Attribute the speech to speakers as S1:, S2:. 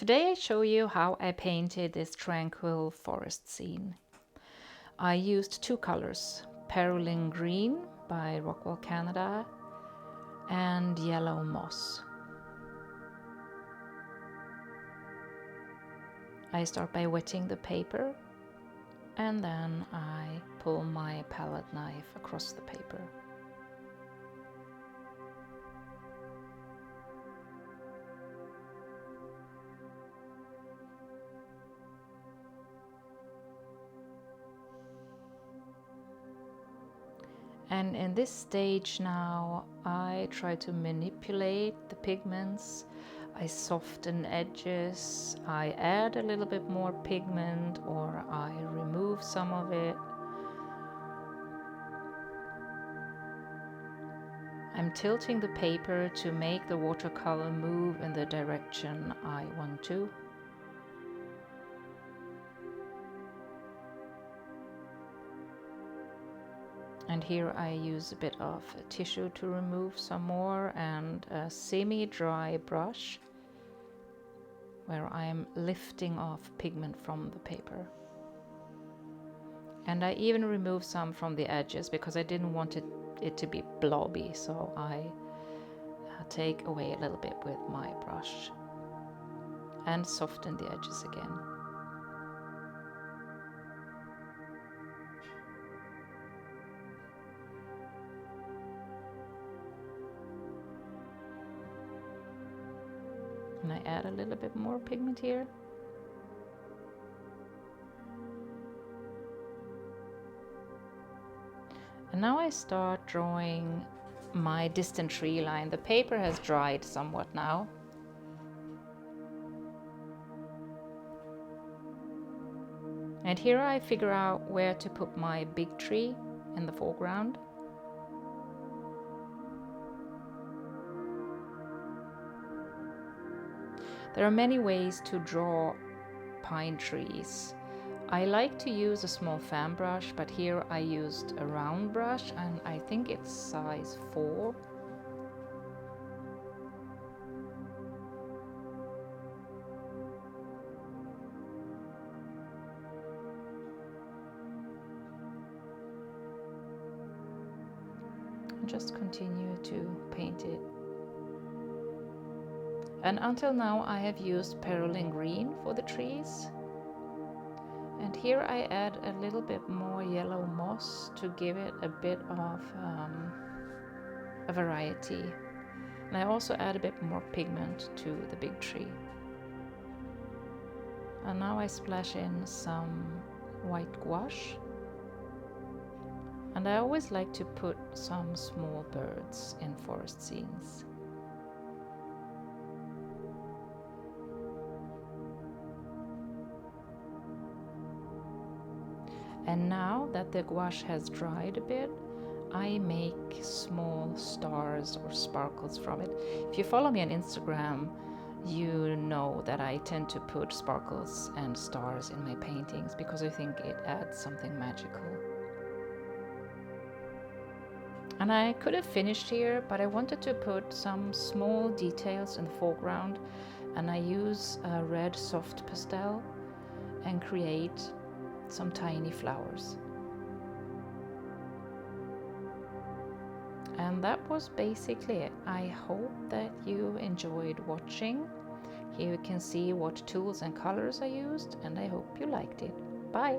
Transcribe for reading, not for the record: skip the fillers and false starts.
S1: Today I show you how I painted this tranquil forest scene. I used two colors, Perylene green by Rockwell, Canada, and yellow moss. I start by wetting the paper and then I pull my palette knife across the paper. And in this stage now, I try to manipulate the pigments. I soften edges, I add a little bit more pigment, or I remove some of it. I'm tilting the paper to make the watercolor move in the direction I want to. And here I use a bit of tissue to remove some more and a semi-dry brush where I'm lifting off pigment from the paper. And I even remove some from the edges because I didn't want it to be blobby, so I take away a little bit with my brush and soften the edges again. And I add a little bit more pigment here. And now I start drawing my distant tree line. The paper has dried somewhat now. And here I figure out where to put my big tree in the foreground. There are many ways to draw pine trees. I like to use a small fan brush, but here I used a round brush and I think it's size 4. And just continue to paint it. And until now I have used Perylene green for the trees. And here I add a little bit more yellow moss to give it a bit of a variety. And I also add a bit more pigment to the big tree. And now I splash in some white gouache. And I always like to put some small birds in forest scenes. And now that the gouache has dried a bit, I make small stars or sparkles from it. If you follow me on Instagram, you know that I tend to put sparkles and stars in my paintings because I think it adds something magical. And I could have finished here, but I wanted to put some small details in the foreground, and I use a red soft pastel and create some tiny flowers. And that was basically it. I hope that you enjoyed watching. Here you can see what tools and colors I used, and I hope you liked it. Bye!